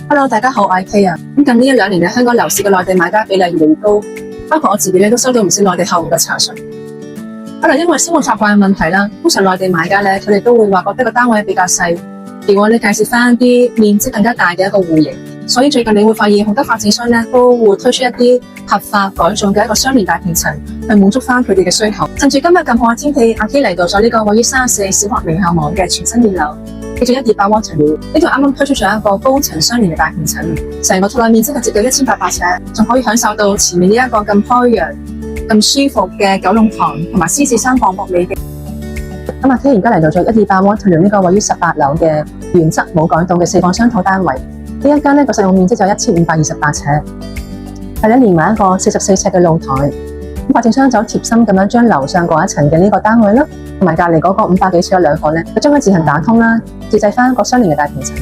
Hello，大家好，我係 K 啊。近呢一兩年咧，香港樓市嘅內地買家比例越嚟越高，包括我自己咧都收到唔少內地客戶嘅查詢。可能因為生活習慣嘅問題啦，通常內地買家咧，佢哋都會話覺得個單位比較細，而我哋介紹翻啲面積更加大嘅一個戶型。所以最近你會發現好多發展商咧都會推出一啲合法改造嘅一個雙連大平層，去滿足翻佢哋嘅需求。趁住今日咁好嘅天氣，阿 K 嚟到咗呢個位於34小學名校網嘅全新二樓，叫做128 Waterloo。呢度啱啱推出咗一個高層雙連嘅大平層，成個套內面積係接近1800尺，仲可以享受到前面呢一個咁開揚、咁舒服嘅九龍塘同埋獅子山傍瀑美景。咁阿 K 而家嚟到咗128 Waterloo呢個位於18樓嘅原則冇改動嘅4房雙套單位。呢一間呢個實用面積就1528尺，係連埋一個44尺嘅露台。發展商就貼心咁樣將樓上嗰一層嘅呢個單位啦，同埋隔離嗰個500幾尺嘅兩房咧，就將佢自行打通啦，自製翻一個雙連嘅大平層。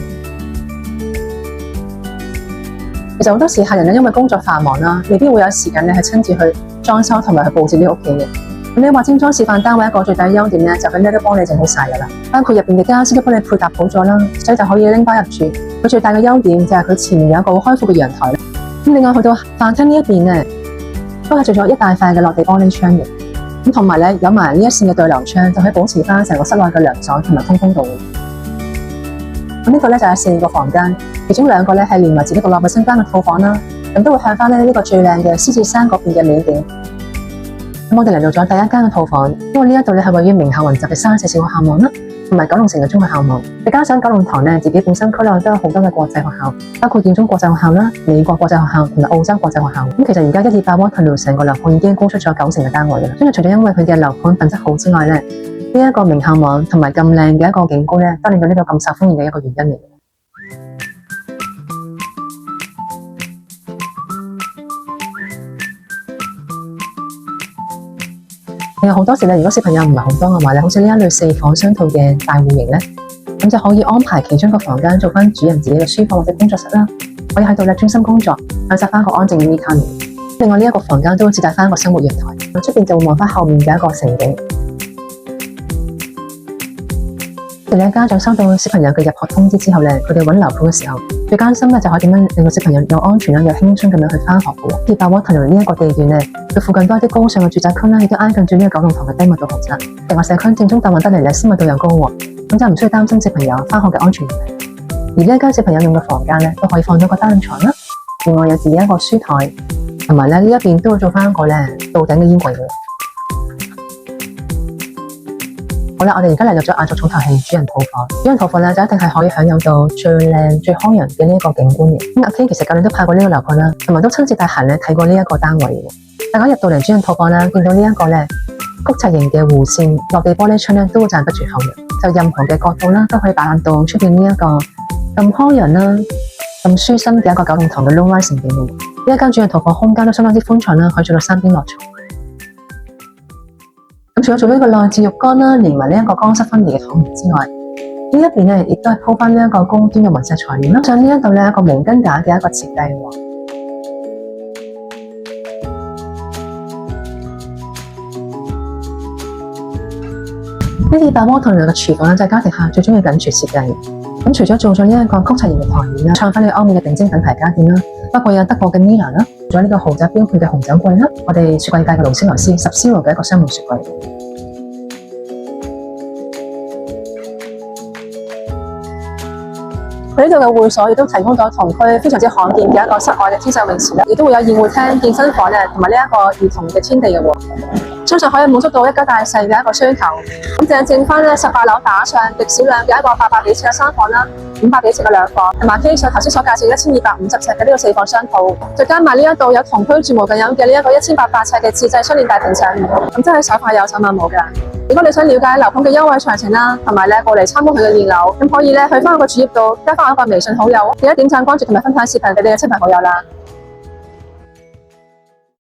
其實好多時客人咧因為工作繁忙啦，未必會有時間咧去親自去裝修同埋去佈置呢屋企嘅。咁你話精裝示範單位一個最大嘅優點咧，就佢咩都幫你整好晒噶啦，包括入邊嘅家私都幫你配搭好咗啦，所以就可以拎翻入住。佢最大嘅優點就係佢前面有一個開闊嘅陽台。咁另外去到飯廳呢一邊咧，都係做咗一大塊嘅落地玻璃窗嘅。咁同埋咧有埋呢一線嘅對流窗，就可以保持翻成個室內嘅涼爽同埋通風度。咁呢個咧就係4個房間，其中2個咧係連埋自己獨立嘅升間嘅套房啦。咁都會向翻呢個最靚嘅獅子山嗰邊嘅美景。咁我哋嚟到咗第一間嘅套房，因為呢一度咧係位於名校雲集嘅34小學校網啦，同埋九龍城嘅綜合校網。再加上九龍塘咧自己本身區內都有好多嘅國際學校，包括建中國際學校啦、美國國際學校同埋澳洲國際學校。咁其實而家128 Waterloo 成個樓盤已經高出咗90%嘅單位啦。跟住除咗因為佢嘅樓盤品質好之外咧，呢一個名校網同埋咁靚嘅一個景觀咧，都令到呢個咁受歡迎嘅一個原因嚟嘅。有好多時咧，如果小朋友唔係好多嘅話咧，好似呢一類4房雙套嘅大戶型咧，咁就可以安排其中一個房間做翻主人自己嘅書房或者工作室啦，可以喺度咧專心工作，享受翻個安靜嘅 me time。另外呢一個房間都會自帶翻一個生活陽台，出邊就會望翻後面嘅一個城景。而咧家長收到小朋友嘅入學通知之後咧，佢哋揾樓盤嘅時候，最關心咧就係點樣令到小朋友又安全啦又輕鬆咁樣去翻學嘅。128 Waterloo呢一個地段咧，佢附近都係啲高尚嘅住宅區啦，亦都挨近住呢個九龍塘嘅低密度豪宅。成個社區正中帶運得嚟咧，私密度又高喎，咁就唔需要擔心小朋友翻學嘅安全問題。而呢一間小朋友用嘅房間咧，都可以放咗個單人床啦，另外有自己一個書台，同埋咧呢一邊都會做翻一個咧到頂嘅衣櫃嘅。好啦，我哋而家嚟到咗亞族重頭戲主人套房。主人套房咧就一定係可以享有到最靚、最開揚嘅呢一個景觀嘅。咁阿 K 其實舊年都拍過呢個樓盤啦，同埋都親自帶行咧睇過呢一個單位嘅。大家入到嚟主人套房啦，見到呢一個咧曲尺型嘅弧線落地玻璃窗咧，都會讚不絕口嘅。就任何嘅角度啦，都可以打量到出邊呢一個咁開揚啦、咁舒心嘅一個九龍塘嘅 low rise 景嘅。呢一間主人套房空間都相當之寬敞啦，可以做到3邊落床。咁除咗做呢個內置浴缸啦，連埋呢一個乾濕分離嘅躺門之外，呢一邊咧亦都係鋪翻呢一個高端嘅雲石材料啦。上呢一度咧一個毛巾架嘅一個設計喎。128 Waterloo嘅廚房咧就係家庭客最中意緊廚設計。咁除咗做咗呢一個曲尺型嘅台面啦，創翻呢個歐美嘅頂尖品牌家電啦，包括有德國嘅 Miele 啦，仲有呢個豪宅標配嘅紅酒櫃啦，我哋雪櫃界嘅勞斯萊斯10 0嘅一個雙門雪櫃。佢呢度嘅會所亦都提供咗同區非常之罕見嘅一個室外嘅天上泳池啦，亦都會有宴會廳、健身房咧，同埋呢一個兒童嘅天地嘅喎。相信可以滿足到一家大細嘅一個需求。咁剩翻咧18樓打上極少量嘅一個800幾尺嘅3房啦，500幾尺嘅2房，同埋 K 上頭先所介紹1250尺嘅呢個4房雙套，再加埋呢一度有同區住無近有嘅呢一個1800尺嘅自製雙連大平層，咁真係手快有手慢冇㗎。如果你想了解樓盤嘅優惠詳情啦，同埋咧過嚟參觀佢嘅二樓，咁可以咧去翻我個主頁度加翻我一個微信好友，記得點讚關注同埋分享視頻俾你嘅親朋好友啦。